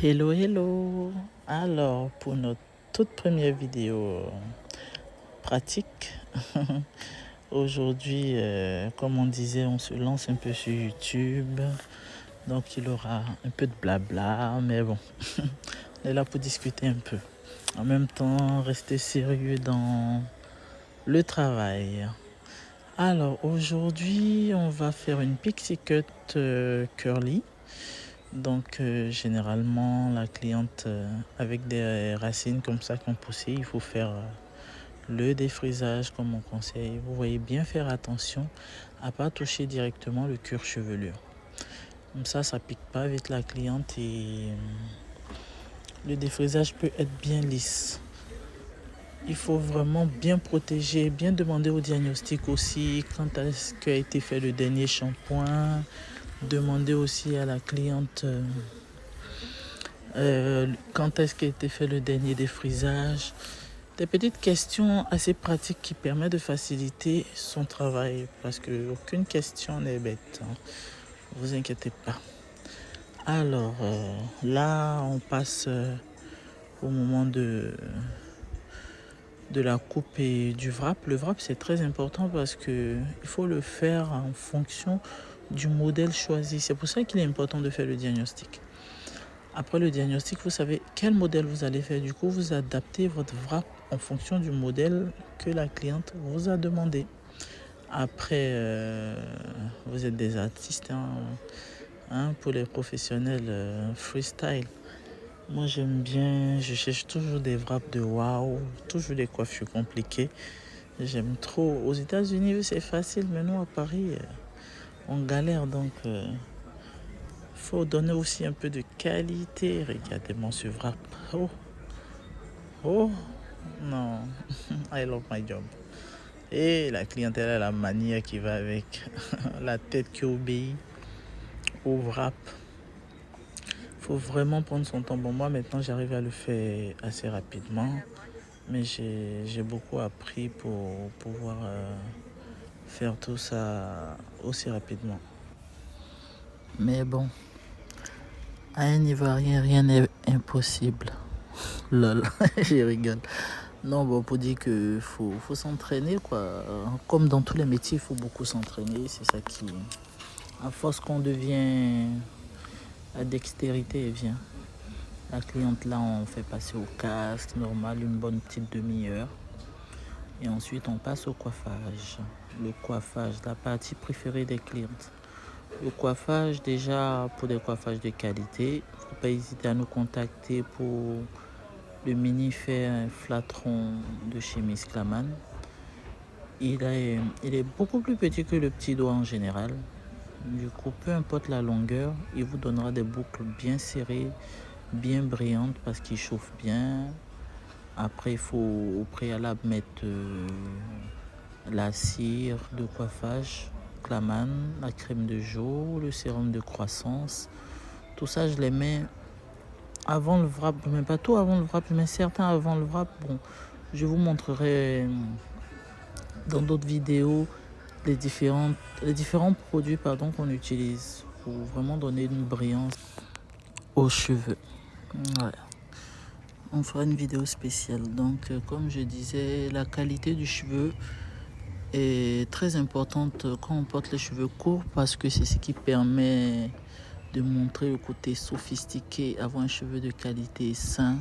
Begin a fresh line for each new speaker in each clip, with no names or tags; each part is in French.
Hello, hello. Alors, pour notre toute première vidéo pratique, aujourd'hui, comme on disait, on se lance un peu sur YouTube. Donc, il y aura un peu de blabla, mais bon, on est là pour discuter un peu. En même temps, rester sérieux dans le travail. Alors, aujourd'hui, on va faire une pixie cut curly. Donc généralement la cliente avec des racines comme ça qu'on poussait, il faut faire le défrisage comme on conseille. Vous voyez bien faire attention à pas toucher directement le cuir chevelu. Comme ça pique pas vite la cliente et le défrisage peut être bien lisse. Il faut vraiment bien protéger, bien demander au diagnostic aussi quand est-ce qu'a été fait le dernier shampoing. Demander aussi à la cliente quand est-ce qu'a été fait le dernier défrisage. Des petites questions assez pratiques qui permettent de faciliter son travail parce qu'aucune question n'est bête. Hein. Vous inquiétez pas. Alors là, on passe au moment de la coupe et du wrap. Le wrap, c'est très important parce qu'il faut le faire en fonction du modèle choisi. C'est pour ça qu'il est important de faire le diagnostic. Après le diagnostic, vous savez quel modèle vous allez faire. Du coup, vous adaptez votre wrap en fonction du modèle que la cliente vous a demandé. Après, vous êtes des artistes pour les professionnels freestyle. Moi, j'aime bien, je cherche toujours des wraps de waouh, toujours des coiffures compliquées. J'aime trop. Aux États-Unis, c'est facile, mais nous, à Paris, on galère. Donc, faut donner aussi un peu de qualité. Regardez-moi ce wrap. Oh, non. I love my job. Et la clientèle a la manière qui va avec. La tête qui obéit au wrap. Faut vraiment prendre son temps. Bon, moi, maintenant, j'arrive à le faire assez rapidement. Mais j'ai beaucoup appris pour pouvoir faire tout ça aussi rapidement. Mais bon, à un Ivoirien, rien n'est impossible. Lol, je rigole. Non, bon, pour dire qu'il faut s'entraîner, quoi. Comme dans tous les métiers, il faut beaucoup s'entraîner. C'est ça qui, à force qu'on devient, la dextérité vient. La cliente, là, on fait passer au casque normal, une bonne petite demi-heure. Et ensuite, on passe au coiffage. Le coiffage, la partie préférée des clientes. Le coiffage, déjà, pour des coiffages de qualité, il ne faut pas hésiter à nous contacter pour le mini-fer flatron de chez Miss Klaman. Il est beaucoup plus petit que le petit doigt en général. Du coup, peu importe la longueur, il vous donnera des boucles bien serrées, bien brillantes parce qu'il chauffe bien. Après, il faut au préalable mettre la cire de coiffage, Klaman, la crème de jour, le sérum de croissance. Tout ça, je les mets avant le wrap, mais pas tout avant le wrap, mais certains avant le wrap. Bon, je vous montrerai dans d'autres vidéos les différents produits qu'on utilise pour vraiment donner une brillance aux cheveux. Voilà. On fera une vidéo spéciale. Donc, comme je disais, la qualité du cheveu est très importante quand on porte les cheveux courts parce que c'est ce qui permet de montrer le côté sophistiqué, avoir un cheveu de qualité sain.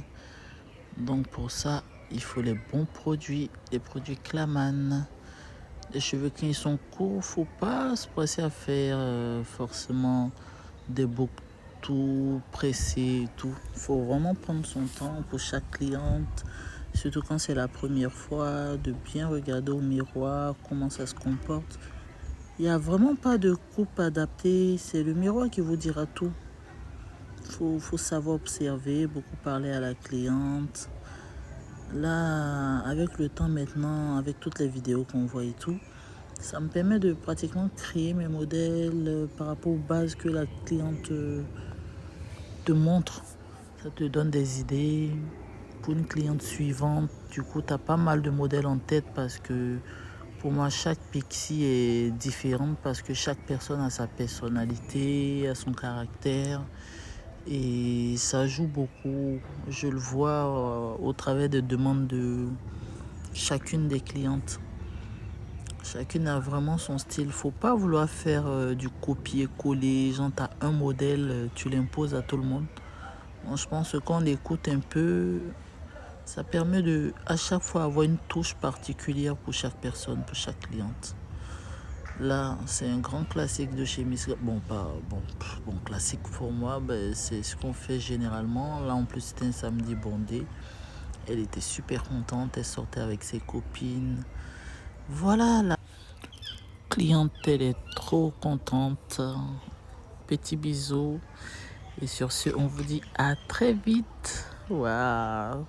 Donc pour ça, il faut les bons produits, les produits Klaman. Les cheveux quand ils sont courts, il ne faut pas se presser à faire forcément des boucles tout pressées. Tout. Il faut vraiment prendre son temps pour chaque cliente, surtout quand c'est la première fois, de bien regarder au miroir comment ça se comporte. Il n'y a vraiment pas de coupe adaptée, c'est le miroir qui vous dira tout. Faut savoir observer, beaucoup parler à la cliente. Là, avec le temps maintenant, avec toutes les vidéos qu'on voit et tout, ça me permet de pratiquement créer mes modèles par rapport aux bases que la cliente te montre. Ça te donne des idées. pour une cliente suivante. Du coup, tu as pas mal de modèles en tête parce que pour moi, chaque pixie est différente parce que chaque personne a sa personnalité, a son caractère et ça joue beaucoup. Je le vois au travers des demandes de chacune des clientes. Chacune a vraiment son style. Faut pas vouloir faire du copier-coller. Genre, tu as un modèle, tu l'imposes à tout le monde. Bon, je pense que quand on écoute un peu, ça permet de à chaque fois avoir une touche particulière pour chaque personne, pour chaque cliente. Là, c'est un grand classique de chez Miss. Bon, pas bon classique pour moi, ben, c'est ce qu'on fait généralement. Là, en plus, c'était un samedi bondé. Elle était super contente, elle sortait avec ses copines. Voilà, la clientèle est trop contente. Petit bisou. Et sur ce, on vous dit à très vite. Waouh!